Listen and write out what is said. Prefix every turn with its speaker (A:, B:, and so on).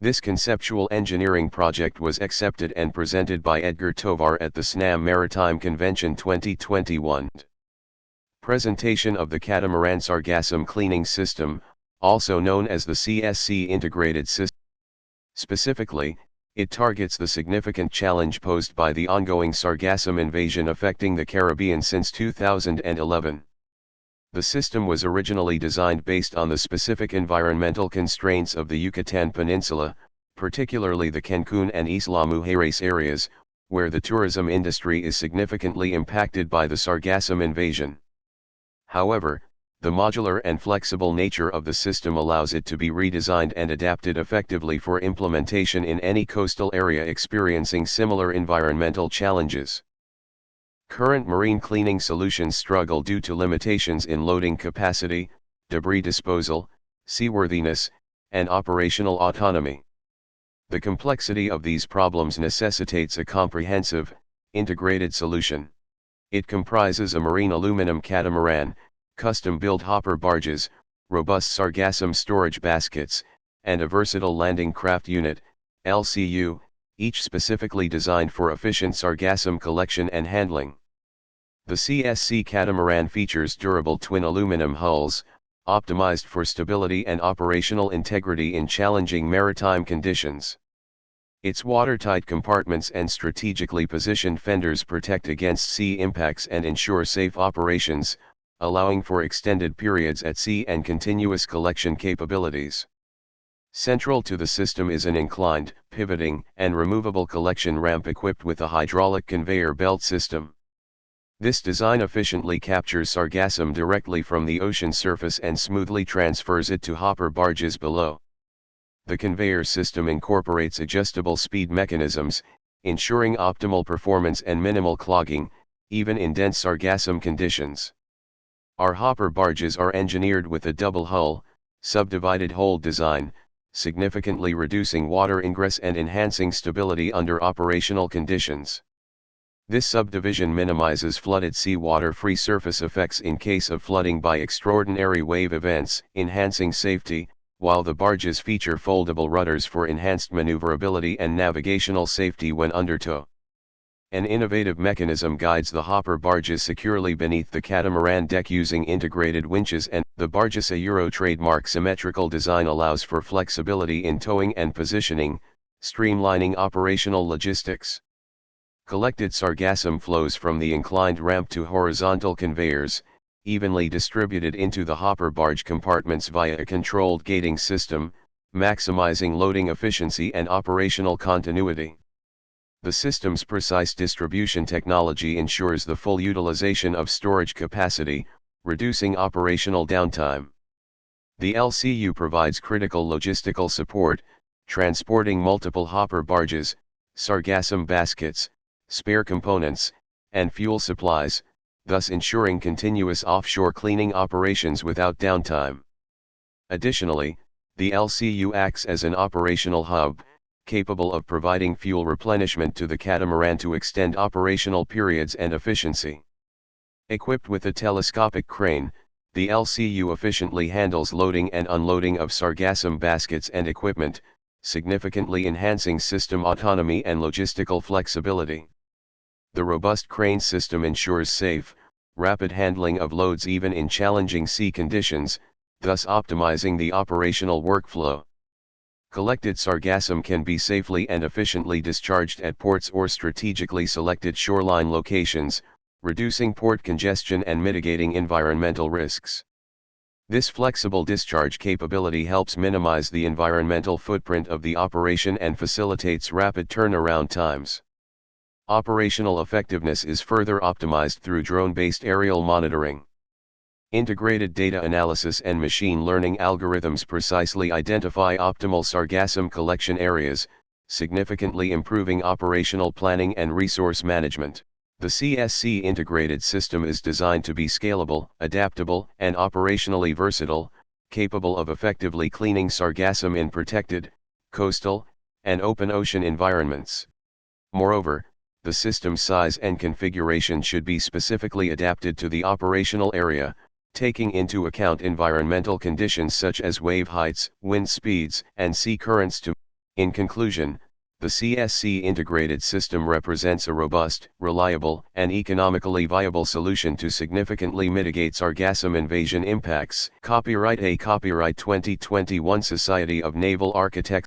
A: This conceptual engineering project was accepted and presented by Edgar Tovar at the SNAME Maritime Convention 2021. Presentation of the Catamaran Sargassum Cleaning System, also known as the CSC Integrated System. Specifically, it targets the significant challenge posed by the ongoing sargassum invasion affecting the Caribbean since 2011. The system was originally designed based on the specific environmental constraints of the Yucatan Peninsula, particularly the Cancun and Isla Mujeres areas, where the tourism industry is significantly impacted by the sargassum invasion. However, the modular and flexible nature of the system allows it to be redesigned and adapted effectively for implementation in any coastal area experiencing similar environmental challenges. Current marine cleaning solutions struggle due to limitations in loading capacity, debris disposal, seaworthiness, and operational autonomy. The complexity of these problems necessitates a comprehensive, integrated solution. It comprises a marine aluminum catamaran, custom-built hopper barges, robust sargassum storage baskets, and a versatile landing craft unit, LCU, each specifically designed for efficient sargassum collection and handling. The CSC catamaran features durable twin aluminum hulls, optimized for stability and operational integrity in challenging maritime conditions. Its watertight compartments and strategically positioned fenders protect against sea impacts and ensure safe operations, allowing for extended periods at sea and continuous collection capabilities. Central to the system is an inclined, pivoting, and removable collection ramp equipped with a hydraulic conveyor belt system. This design efficiently captures sargassum directly from the ocean surface and smoothly transfers it to hopper barges below. The conveyor system incorporates adjustable speed mechanisms, ensuring optimal performance and minimal clogging, even in dense sargassum conditions. Our hopper barges are engineered with a double hull, subdivided hold design, significantly reducing water ingress and enhancing stability under operational conditions. This subdivision minimizes flooded seawater-free surface effects in case of flooding by extraordinary wave events, enhancing safety, while the barges feature foldable rudders for enhanced maneuverability and navigational safety when under tow. An innovative mechanism guides the hopper barges securely beneath the catamaran deck using integrated winches, and the Barges Euro trademark symmetrical design allows for flexibility in towing and positioning, streamlining operational logistics. Collected sargassum flows from the inclined ramp to horizontal conveyors, evenly distributed into the hopper barge compartments via a controlled gating system, maximizing loading efficiency and operational continuity. The system's precise distribution technology ensures the full utilization of storage capacity, reducing operational downtime. The LCU provides critical logistical support, transporting multiple hopper barges, sargassum baskets, spare components, and fuel supplies, thus ensuring continuous offshore cleaning operations without downtime. Additionally, the LCU acts as an operational hub, capable of providing fuel replenishment to the catamaran to extend operational periods and efficiency. Equipped with a telescopic crane, the LCU efficiently handles loading and unloading of sargassum baskets and equipment, significantly enhancing system autonomy and logistical flexibility. The robust crane system ensures safe, rapid handling of loads even in challenging sea conditions, thus optimizing the operational workflow. Collected sargassum can be safely and efficiently discharged at ports or strategically selected shoreline locations, reducing port congestion and mitigating environmental risks. This flexible discharge capability helps minimize the environmental footprint of the operation and facilitates rapid turnaround times. Operational effectiveness is further optimized through drone-based aerial monitoring. Integrated data analysis and machine learning algorithms precisely identify optimal sargassum collection areas, significantly improving operational planning and resource management. The CSC Integrated System is designed to be scalable, adaptable, and operationally versatile, capable of effectively cleaning sargassum in protected, coastal, and open ocean environments. Moreover, the system's size and configuration should be specifically adapted to the operational area, taking into account environmental conditions such as wave heights, wind speeds, and sea currents to In conclusion, the CSC Integrated System represents a robust, reliable, and economically viable solution to significantly mitigate sargassum invasion impacts. Copyright 2021 Society of Naval Architects